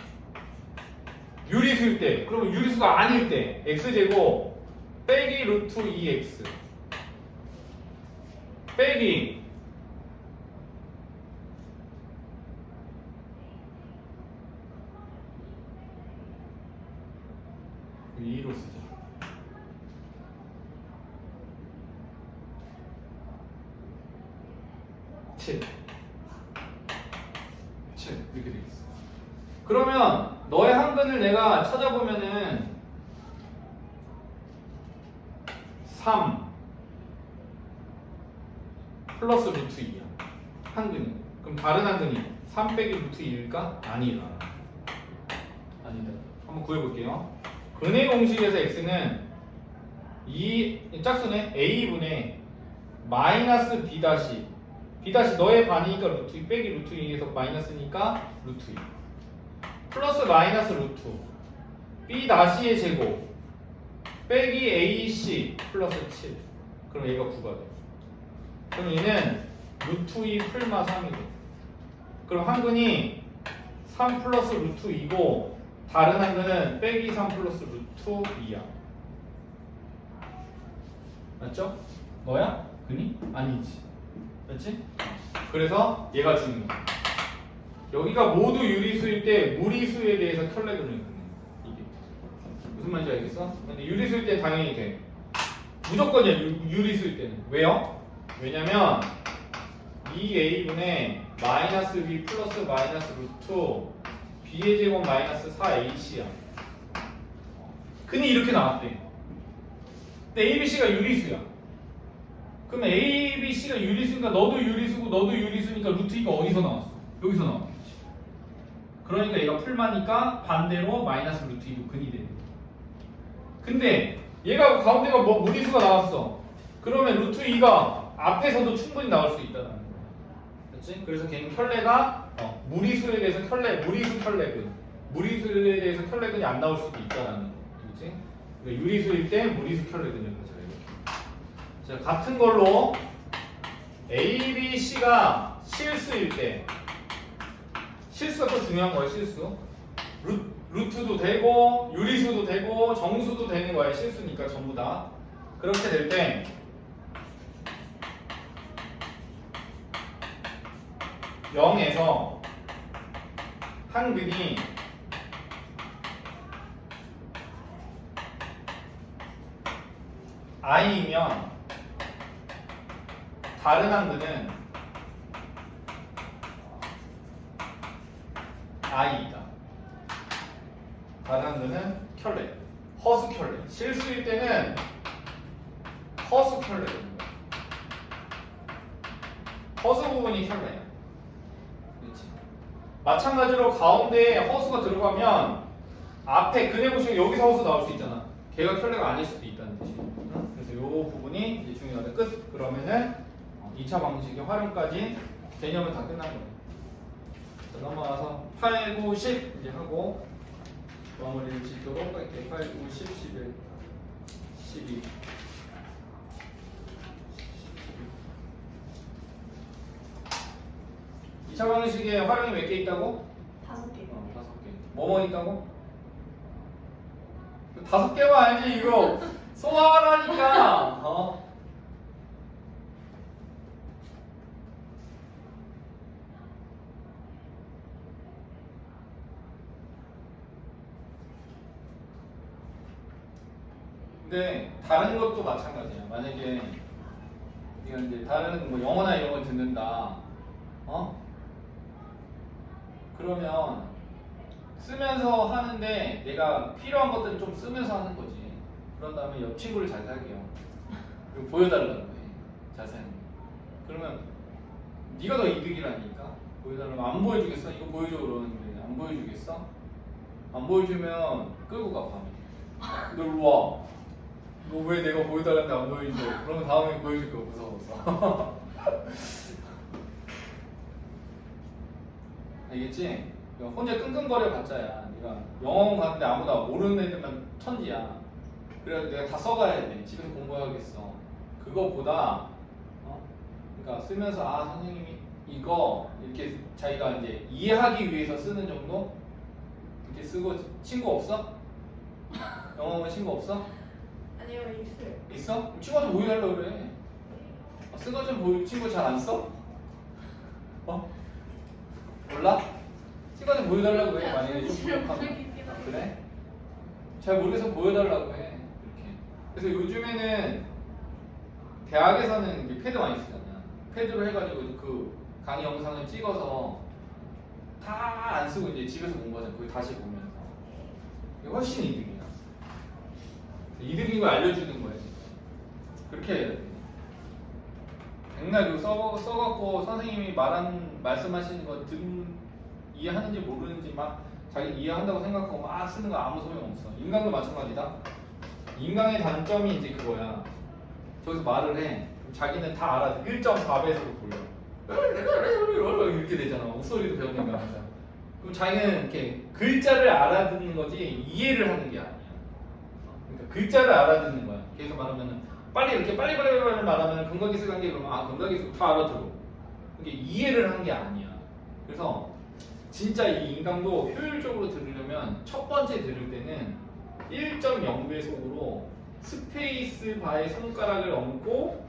Speaker 1: 유리수일 때, 그러면 유리수가 아닐 때 x제곱 빼기 루트 2x 빼기 여기 2로 쓰자. 7 이렇게 돼 있어. 그러면 너의 한근을 내가 찾아보면은 3 플러스 루트 2야. 한근이. 그럼 다른 한근이 3 빼기 루트 2일까? 아니다. 한번 구해볼게요. 근의 공식에서 x는 이 짝수네 a분의 마이너스 b 다시 b 다시 너의 반이니까 루트 2 빼기 루트 2에서 마이너스니까 루트 2 플러스 마이너스 루트 b 다시의 제곱 빼기 ac 플러스 7 그럼 얘가 9가 돼. 그럼 얘는 루트 2 풀마 3이고 그럼 한근이 3 플러스 루트 2고 다른 한근은 빼기 3 플러스 루트 2야. 맞죠? 너야? 근이? 아니지. 맞지? 그래서 얘가 중요해. 여기가 모두 유리수일 때 무리수에 대해서 켤레근을 긋는 이게 무슨 말인지 알겠어? 근데 유리수일 때 당연히 돼. 무조건이야. 유리수일 때는. 왜요? 왜냐면 2a분의 마이너스 b 플러스 마이너스 루트 b의 제곱 마이너스 4ac야. 근이 이렇게 나왔대. 근데 abc가 유리수야. 그러면 abc가 유리수니까 너도 유리수고 너도 유리수니까 루트 2가 어디서 나왔어? 여기서 나왔겠지. 그러니까 얘가 풀마니까 반대로 마이너스 루트 2도 근이 되는 거야. 근데 얘가 가운데가 뭐 무리수가 나왔어. 그러면 루트 2가 앞에서도 충분히 나올 수 있다는 거야. 그렇지? 그래서 걔는 켤레가 무리수에 대해서 무리수 켤레근, 무리수에 대해서 켤레근이 안 나올 수도 있다는 거. 그렇지? 그러니까 유리수일 때 무리수 켤레근을 가져요. 자, 같은 걸로 A, B, C가 실수일 때 실수가 또 중요한 거예요. 실수 루트도 되고 유리수도 되고 정수도 되는 거예요. 실수니까 전부 다 그렇게 될 때 (0에서) 한 근이 i이면 다른 한근은 i이다. 다른 한근은 켤레, 허수 켤레. 실수일 때는 허수 켤레. 허수 부분이 켤레야. 그렇지? 마찬가지로 가운데에 허수가 들어가면 앞에 근의 공식 여기서 허수 나올 수 있잖아. 걔가 켤레가 아닐 수도 있다는 뜻이에요. 그래서 이 부분이 이제 중요하다. 끝. 그러면은 2차 방식의 활용까지 개념은 다 끝난 거예요. 자, 넘어가서 8, 9, 10 이제 하고 마무리를 짓도록 할게요. 8, 9, 10, 11, 12. 2차 방식의 활용이 몇 개 있다고?
Speaker 2: 5개.
Speaker 1: 5개. 뭐뭐 있다고? 5개만 알지 이거 소화하라니까. 근데 다른 것도 마찬가지야. 만약에 이건 이제 다른 뭐 영어나 이런 걸 듣는다. 그러면 쓰면서 하는데 내가 필요한 것들은 좀 쓰면서 하는 거지. 그런 다음에 옆 친구를 잘 사귀어. 그리고 보여달라고 해. 자세히. 그러면 네가 더 이득이라니까. 보여달라고 안 보여주겠어? 이거 보여줘 그러는데 안 보여주겠어? 안 보여주면 끌고 가 밤에. 너 일로 와. 너 왜 내가 보여달라는데 안 보여줘? 그러면 다음에 보여줄 거 무서워서. 알겠지? 혼자 끙끙거려 봤자야. 네가 영어원 가는데 아무나 모르는 애들만 천지야. 그래가지고 내가 다 써가야 돼. 집에서 공부하겠어. 그거보다 그러니까 쓰면서 아 선생님이 이거 이렇게 자기가 이제 이해하기 위해서 쓰는 정도 이렇게 쓰고. 친구 없어? 영어원 친구 없어?
Speaker 2: 아니요, 있어요.
Speaker 1: 있어? 그럼 친구한테 보여달라고 그래. 쓴 거 좀 보여. 친구 잘 안 써? 몰라? 친구한테 보여달라고 해. 만약에 좀 부족하면. 그래? 잘 모르겠어 보여달라고 해. 이렇게. 그래서 요즘에는 대학에서는 이제 패드 많이 쓰잖아. 패드로 해가지고 그 강의 영상을 찍어서 다 안 쓰고 이제 집에서 공부하잖아. 그걸 다시 보면서. 이게 훨씬 이득이야. 이득인 걸 알려주는 거야. 그렇게 해야 돼. 백날 이거 써갖고 선생님이 말씀하시는 거 이해하는지 모르는지 막 자기 이해한다고 생각하고 막 쓰는 거 아무 소용없어. 인강도 마찬가지다. 인강의 단점이 이제 그거야. 저기서 말을 해. 자기는 다 알아. 1.4배속으로 돌려. 이렇게 되잖아. 목소리도 변경이 하면서. 그럼 자기는 이렇게 글자를 알아듣는 거지 이해를 하는 게 아니야. 그러니까 글자를 알아듣는 거야. 계속 말하면은 빨리 이렇게 빨리빨리 말하면 금강기스 관계 그러면 아 금강기스 다 알아들어. 이게 이해를 하는 게 아니야. 그래서 진짜 이 인강도 효율적으로 들으려면 첫 번째 들을 때는 1.0배속으로 스페이스 바에 손가락을 얹고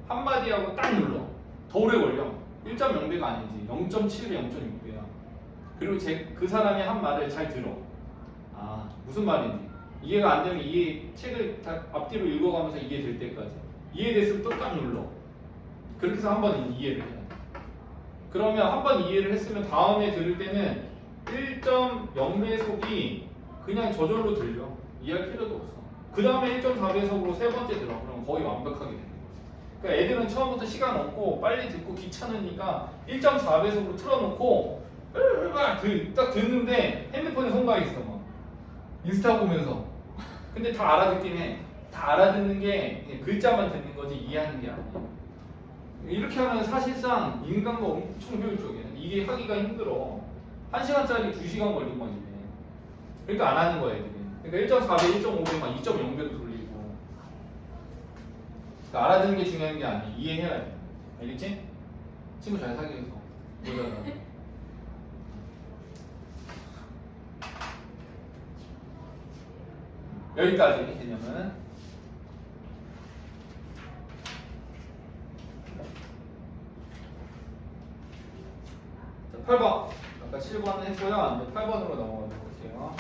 Speaker 1: 한마디 하고 딱 눌러. 더 오래 걸려. 1.0배가 아니지. 0.7배, 0.6배야. 그리고 그 사람이 한 말을 잘 들어. 아 무슨 말인지. 이해가 안 되면 책을 다 앞뒤로 읽어가면서 이해될 때까지. 이해됐으면 또 딱 눌러. 그렇게 해서 한 번 이해를 해. 그러면 한 번 이해를 했으면 다음에 들을 때는 1.0배속이 그냥 저절로 들려. 이해할 필요도 없어. 그 다음에 1.4배속으로 세 번째 들어. 그럼 거의 완벽하게 되는 거야. 그러니까 애들은 처음부터 시간 없고 빨리 듣고 귀찮으니까 1.4배속으로 틀어놓고 딱 듣는데 핸드폰에 손 가 있어. 막. 인스타 보면서. 근데 다 알아듣긴 해. 다 알아듣는 게 그냥 글자만 듣는 거지 이해하는 게 아니야. 이렇게 하면 사실상 인강도 엄청 효율적이야. 이게 하기가 힘들어. 1시간짜리 2시간 걸린 거지. 그러니까 안 하는 거야, 애들이. 그러니까 1.4배, 1.5배만 2.0배도 돌리고. 그러니까 알아듣는 게 중요한 게 아니야. 이해해야 돼. 알겠지? 친구 잘 사귀어서. 여기까지 개념은. 자, 8번. 아까 7번은 했고요. 이제 8번으로 넘어가 볼게요.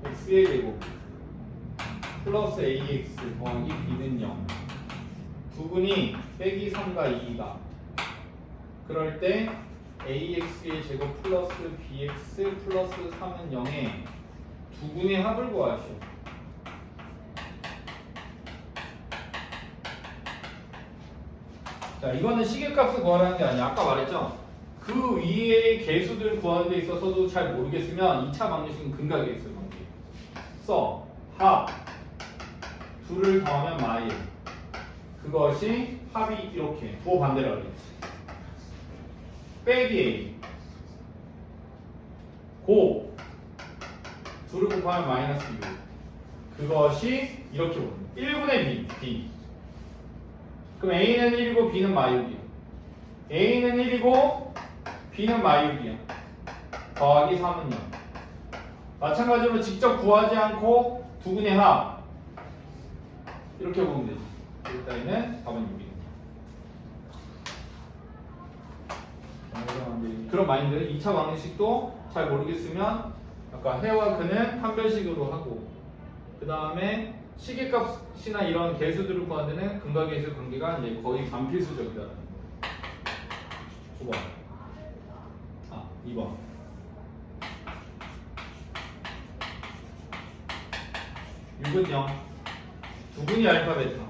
Speaker 1: x의 제곱 플러스 ax 더하기 b는 0. 두분이 빼기 3과 2가 그럴 때 ax의 제곱 플러스 bx 플러스 3은 0에 두분의 합을 구하시오. 자, 이거는 시계값을 구하라는 게 아니야. 아까 말했죠? 그 위에 개수들 구하는 데 있어서도 잘 모르겠으면 2차 방정식은 근각에 있어요. 합 둘을 더하면 마일. 그것이 합이 이렇게 부호 반대로 하겠지. 빼기 a 곱 2를 곱하면 마이너스 6. 그것이 이렇게 오는 1분의 b. 그럼 a는 1이고 b는 마이육이야. a는 1이고 b는 마이육이야. 더하기 3은 0. 마찬가지로 직접 구하지 않고 두 분의 합 이렇게 보면 되지. 일단은 답은 6입니다. 그런 마인드 2차 방정식도 잘 모르겠으면 아까 해와 그는 판별식으로 하고 그 다음에 시계값이나 이런 개수들을 구하는 데는 근각계수 관계가 이제 거의 반필수적이다. 9번. 2번. 육은 0. 두 분이 알파 베타.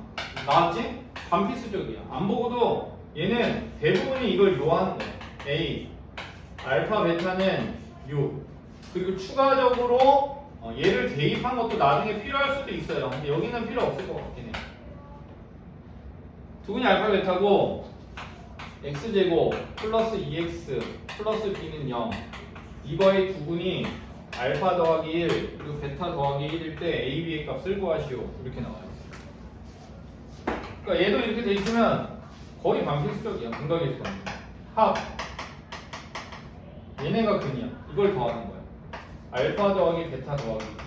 Speaker 1: 나왔지? 반필수적이야. 안 보고도 얘는 대부분이 이걸 요하는 거야. A. 알파 베타는 6. 그리고 추가적으로 얘를 대입한 것도 나중에 필요할 수도 있어요. 근데 여기는 필요 없을 것 같긴 해. 두 분이 알파 베타고 x제곱 플러스 2x 플러스 b는 0. 이거의 두 분이 알파 더하기 1 그리고 베타 더하기 1일 때 a, b의 값을 구하시오. 이렇게 나와요. 그러니까 얘도 이렇게 돼 있으면 거의 반필수적이야. 근각계수 관계. 합. 얘네가 근이야. 이걸 더하는 거야. 알파 더하기 베타 더하기 b.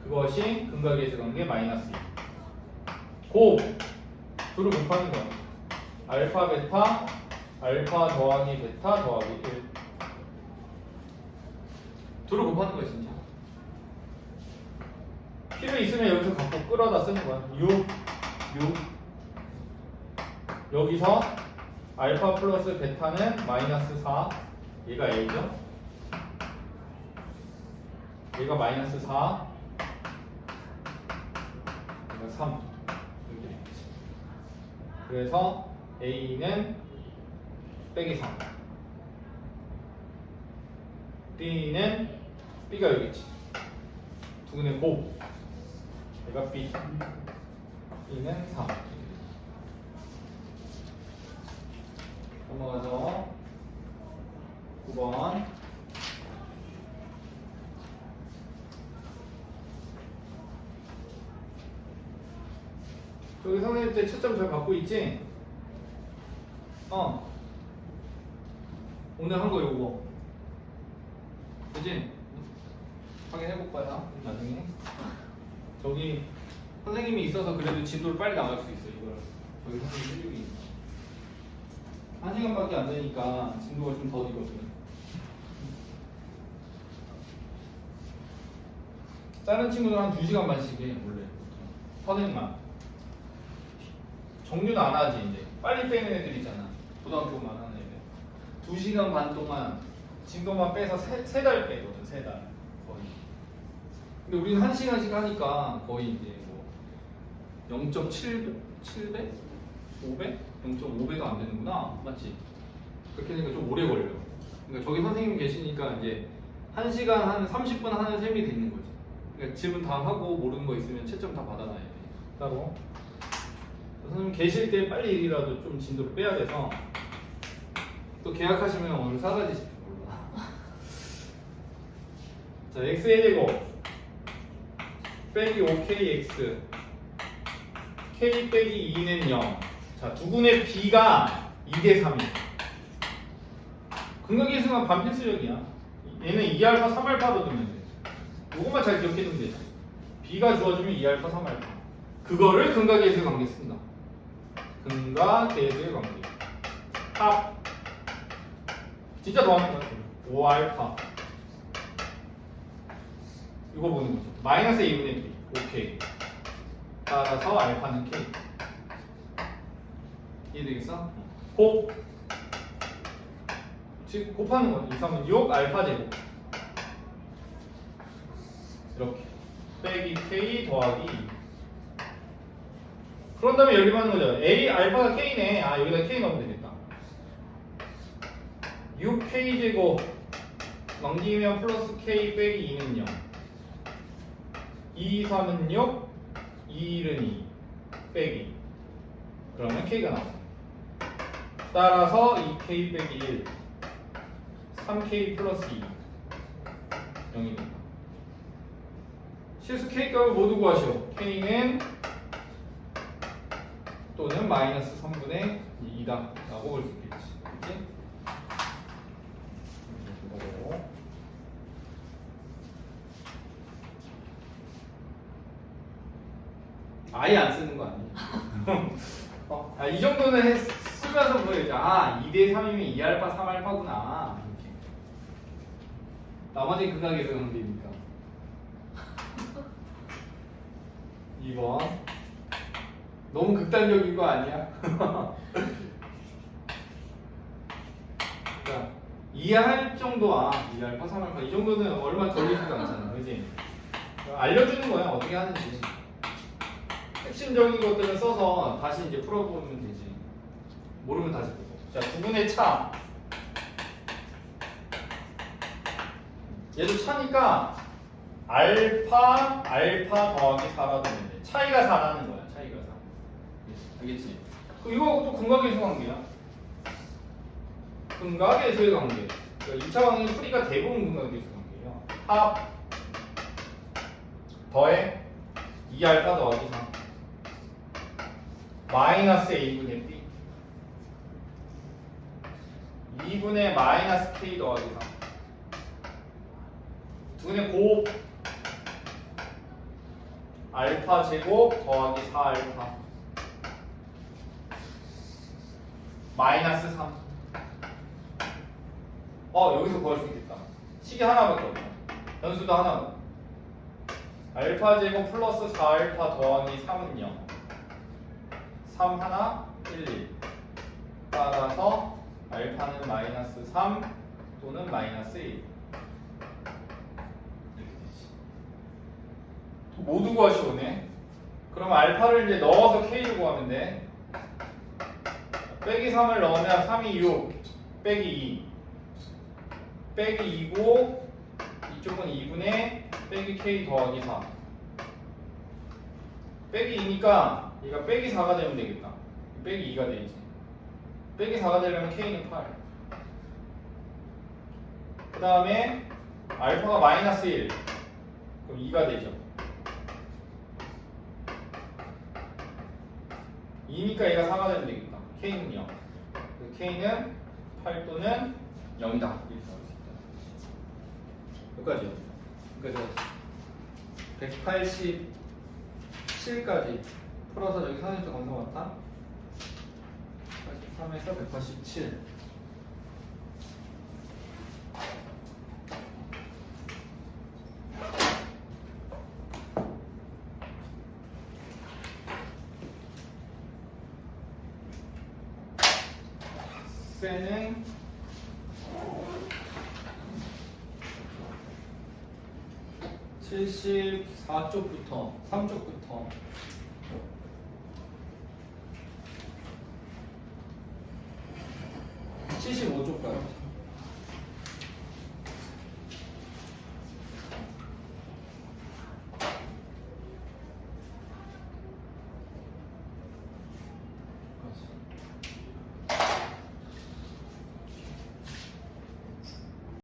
Speaker 1: 그것이 근각계수 관계 마이너스 2. 곱. 둘을 곱하는 거야. 알파 베타 알파 더하기 베타 더하기 1. 둘을 곱하는 거야 진짜. 필요 있으면 여기서 갖고 끌어다 쓰는 거야. 6 여기서 알파 플러스 베타는 마이너스 4. 얘가 A죠? 얘가 마이너스 4. 얘가 3. 이렇게 되겠지. 그래서 A는 빼기 3. B는 B가 여기있지. 두근의 곱. 얘가 B. B는 3. 넘어가서 9번. 저기 선생님 때 채점 잘 받고 있지? 오늘 한 거 요거. 그지? 확인해볼 거야, 나중에. 저기 선생님이 있어서 그래도 진도를 빨리 나갈 수 있어, 이걸. 저기 선생님 실력이 있어. 1시간밖에 안 되니까 진도가 좀 더디거든. 다른 친구들은 한 2시간 반씩 해, 원래. 선생님만. 정리는 안 하지, 이제. 빨리 빼는 애들 있잖아. 고등학교만 하는 애들. 2시간 반 동안 진도만 빼서 3달 빼거든, 3달. 거의. 근데 우리는 1시간씩 하니까 거의 이제 뭐 0.7배? 5배? 0.5배도 안 되는구나. 맞지? 그렇게 되니까 좀 오래 걸려요. 그러니까 저기 선생님 계시니까 이제 1시간 한 30분 하는 셈이 되는 거지. 그러니까 질문 다 하고 모르는 거 있으면 채점 다 받아놔야 돼. 따로. 선생님 계실 때 빨리라도 좀 진도를 빼야 돼서 또 계약하시면 오늘 사라지실지 몰라. 자, x의 제곱 빼기 5kx k 빼기 2는 0. 자, 두분의 b가 2대 3이야. 근각계수가 반필수적이야. 얘는 2알파 3알파로 두면 돼. 요것만 잘 기억해두면 되지. b가 주어지면 2알파 3알파. 그거를 근각계수 관계 쓴다. 근각계수의 관계. 합. 진짜 더하는 것 같아. 5알파. 이거 보는 거죠. 마이너스 2분의 b. 오케이. 따라서 알파는 k. 이해되겠어? 곱. 지금 곱하는 거야. 2, 3은 6 알파 제곱. 이렇게. 빼기 k 더하기 2. 그런 다음에 여기 받는 거죠. a 알파가 k네. 아, 여기다 k 넣으면 되겠다. 6k 제곱 넘기면 플러스 k 빼기 2는 0. 2, 3은 6, 2, 1은 2 빼기. 그러면 k가 나옵니다. 따라서 2k 빼기 1 3k 플러스 2 0이 됩니다. 실수 K 값을 모두 구하시오. K는 또는 마이너스 3분의 2다 라고 볼 수 있겠지. 그치? 그거로. 아예 안 쓰는 거 아니에요? 이 정도는 쓰면서 보여야지. 2대 3이면 2알파 3알파구나. 이렇게. 나머지 극악에서 그런데니까. 2번. 너무 극단적인 거 아니야? 그러니까 이해할 정도야. 2알파 3알파 이 정도는 얼마 걸리지도 않잖아. 그지? 알려주는 거야. 어떻게 하는지. 핵심적인 것들을 써서 다시 이제 풀어보면 되지. 모르면 다시 보고. 자, 두분의 차. 얘도 차니까 알파 더하기 4가 되면 돼. 차이가 4라는 거야. 차이가 4. 알겠지? 이거 또 근각계수 관계야. 근각계수의 관계. 그러니까 2차 관계는 풀이가 대부분 근각계수 관계예요. 합 더해 2알파 더하기 3 마이너스 A분의 B 2분의 마이너스 K 더하기 3 2분의 곱 알파 제곱 더하기 4알파 마이너스 3 여기서 구할 수 있겠다. 식이 하나밖에 없다. 변수도 하나고 알파 제곱 플러스 4알파 더하기 3은 0 3 하나 1 따라서 알파는 마이너스 3 또는 마이너스 1 이렇게 되지. 모두 구하시오네. 그럼 알파를 이제 넣어서 K를 구하면 돼. 빼기 3을 넣으면 3이 6 빼기 2 빼기 2고 이쪽은 2분의 빼기 K 더하기 4 빼기 2니까 얘가 빼기 4가 되면 되겠다. 빼기 2가 되지. 빼기 4가 되려면 K는 8. 그 다음에 알파가 마이너스 1 그럼 2가 되죠. 2니까 얘가 4가 되면 되겠다. K는 0. K는 8 또는 0이다. 이렇게 나올 수 있다. 여기까지요. 그래서 187까지 풀어서 여기 선생님도 검사 왔다. 83에서 187. 쇠는 74쪽부터 3쪽부터 75쪽까지